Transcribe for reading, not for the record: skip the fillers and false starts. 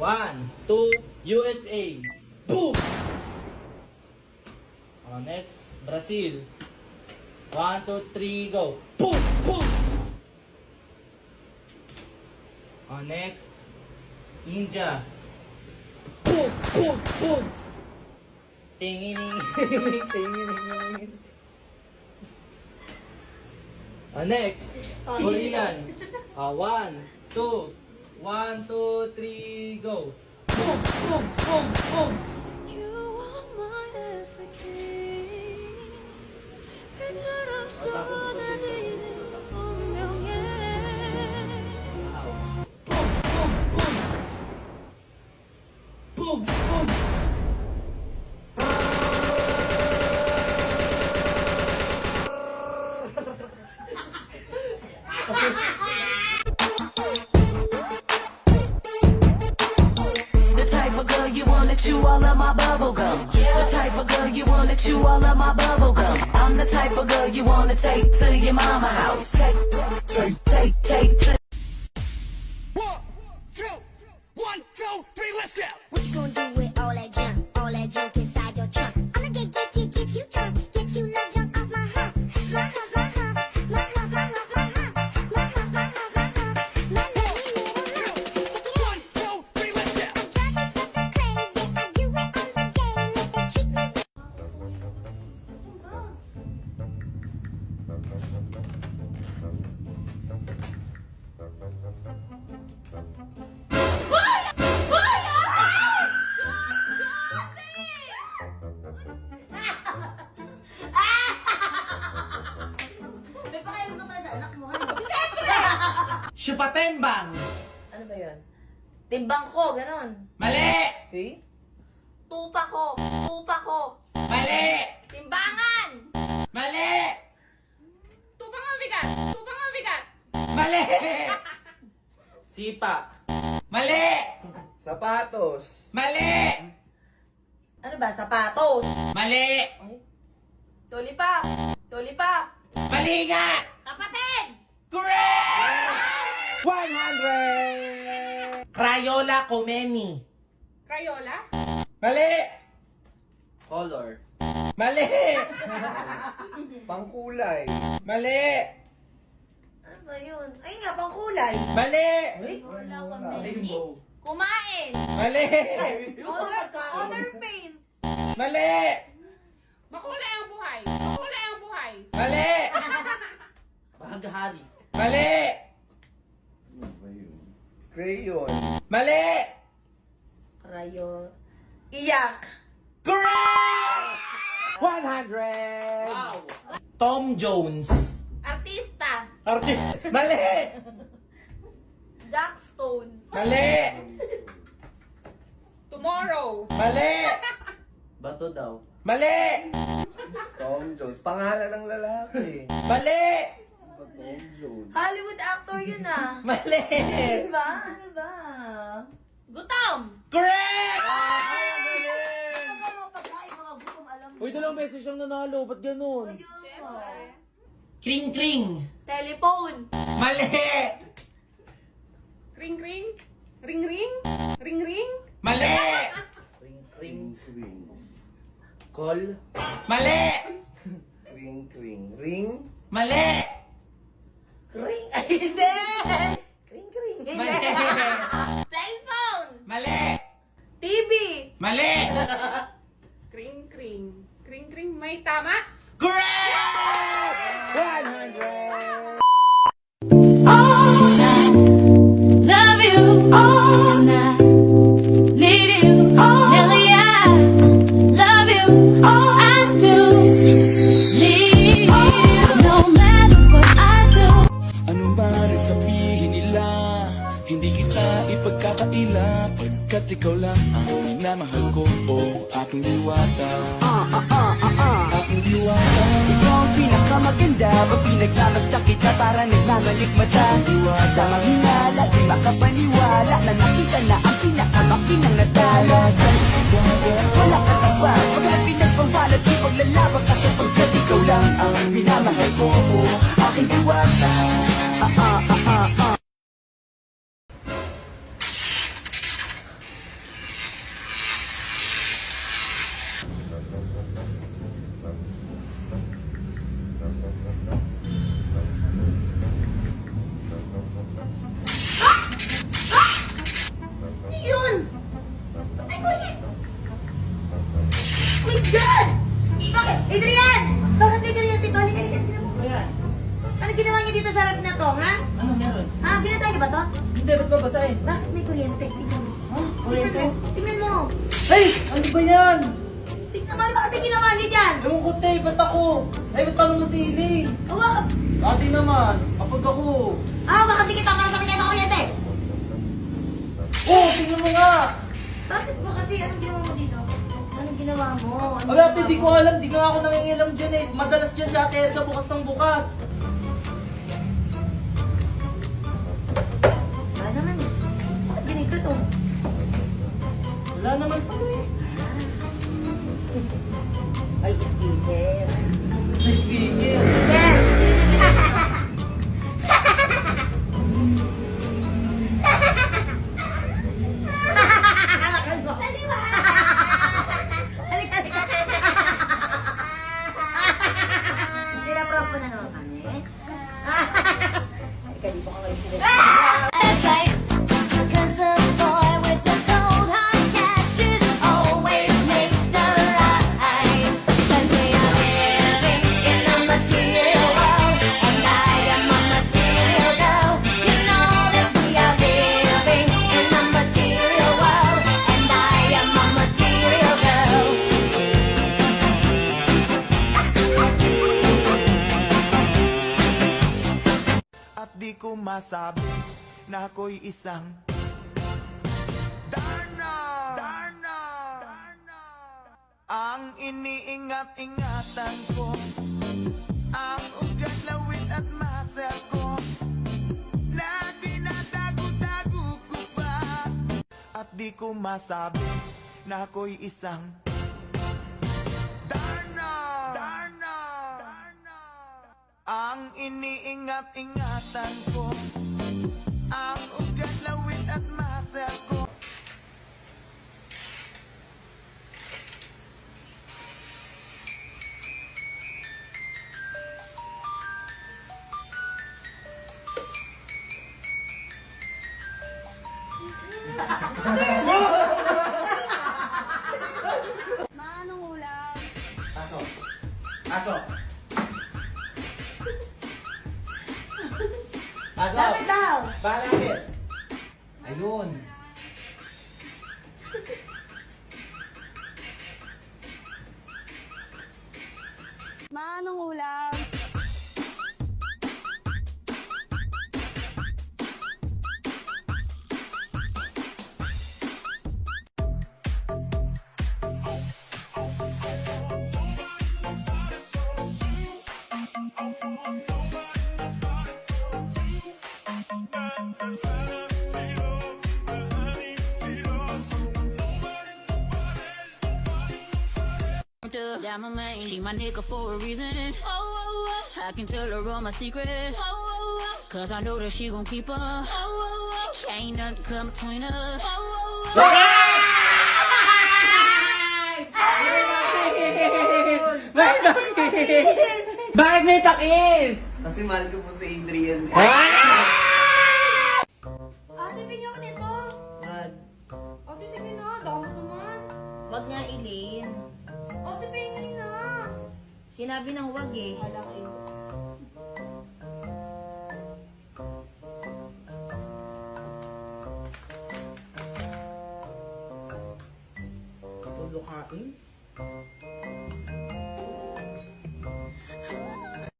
1, 2, USA. Boom! Next, Brazil. 1, 2, 3, go. Boom! Boom! Next, India. Boogs! Boogs! Boogs! Tingining! Tingining! Next, Korean. 1, 2, 1, 2, 3, go. Boogs! Boogs! Boogs! Boogs! You are my everything. 별처럼 쏟아지는 운명에 Boogs! Boogs! Boogs! Boogs! Boogs! The type of girl you wanna chew all of my bubble gum. The type of girl you wanna chew all of my bubble gum. I'm the type of girl you wanna take to your mama house. Take to. 1, 2, 3, let's go! What you gonna do with all that junk inside your trunk? I'ma get you drunk, get you love junk off my hump, my hump, my hump, my hump, my hump, my hump, my hump, my hump, my hump, my hump. Check it 1, 2, 3, let's go! out, crazy. I do it on the daily. They treat me. May pakailan ka pala sa anak mo, ano? Shupatembang! Ano ba yun? Timbang ko, ganon. Mali! See? tupa ko, tupa ko. Mali! Timbangan! Mali! Tupang mabigat, tupang mabigat. Mali! Sipa. Mali! Sapatos. Mali! Ano ba? Sapatos. Mali! Tulipap, tulipap. Mali nga! Kapatid! Correct! 100! Crayola Comeni. Crayola? Mali! Color. Mali! Pangkulay. Mali! Ano ba yun? Ayun nga, pangkulay. Mali! Wala ko mini. Kumain. Mali! Color paint. Mali! Makulay ang buhay. Makulay ang buhay. Mali! Bahaghari. Mali! Ano ba yun? Crayon. Mali! Rayo. Iyak. Correct! 100! Wow! Tom Jones. Artista. Mali! Jack Stone. Mali! Tomorrow. Mali! Bato daw. Mali! Tom Jones. Pangalan ng lalaki. Mali! Tom Jones. Hollywood actor yun ah. Mali! Ano ba? Ano ba? Gutom. Correct! Ano ba mga pagkain, mga gutom, alam mo? Uy, dalawang beses siyang nanalo. Ba't ganun? Ayun. Kring kring. Telephone. Mali! Ring ring. Ring ring. Ring ring. Mali! Kring kring. Call. Mali! Kring kring. Ring. Mali! Kring. Ay, hindi! Kring, kring. Hindi. Mali! Cellphone. Mali! TV. Mali! Kring kring. Kring kring. May tama? Correct! 100! Love you all night. Need you, Nelly. I love you. I do. Need you, no matter what I do. Ano man ang sabihin nila, hindi kita ipagkakaila, pagkat ikaw lang ang minamahal ko, o aking diwata. Aking diwata. Ikaw ang pinakamaganda, pag pinagmamasta kita para nagmamalik mata. Diwata, manghinala, di makapaniwala, na nakita na ang pinakamakinang natala. Wala ka na ba, pag pinagpawalat, di paglalaban ka sapagkat ikaw lang ang minamahal ko, o aking diwata. ba to? Hindi, ba't babasahin? Bakit may kuryente? Tingnan mo. Ha? Kuryente? Tingnan mo. Ay! Ano ba yan? Tingnan mo. Ano ba kasi ginawa niyo dyan? Ewan ko, te. Ba't ako? Ay, ba't tanong mo si Ili? Hawakan. Ate naman, kapag ako. Baka di kita para sa akin ng kuryente. Oh, tingnan mo nga. Bakit ba kasi? Anong ginawa mo dito? Anong ginawa mo? Ay, ate, di ko alam. Di nga ako nangingilam dyan eh. Madalas dyan si Ate Erga bukas ng bukas. Wala naman eh. Bakit ganito to? Wala naman pala eh. Ay, speaker. May speaker. Yes! Hawakan mo. Halika, halika. Sinaprop mo na naman kami. Halika dito ka ngayon sila. That's right. 'Cause the boy with the gold hard cash is always Mr. Right. 'Cause we are living in a material world, and I am a material girl. You know that we are living in a material world, and I am a material girl. At di ko masabi na ako'y isang Darna! Darna! Ang iniingat-ingatan ko, ang ugat, lawit at muscle ko, na tinatago-tago ko pa. At di ko masabi na ako'y isang Darna! Darna! Ang iniingat-ingatan ko, ang ugat, lawit at muscle ko. Manong ulam. Aso. Aso. Aso. Lapit daw. Balapit. Ayun. Manong ulam. Yeah, my man, she my nigga for a reason. I can tell her all my secrets. Cause I know that she gon' keep her. Ain't nothing come between us. Bakit may takis? Kasi mahal ko po si Adrian. Ate, bigyan ko nito. Wag. Ate, sige na. Damot naman. Wag nga, Ilin. Ate, pingin na. Sinabi ng wag eh. Wala kayo. Tulukain.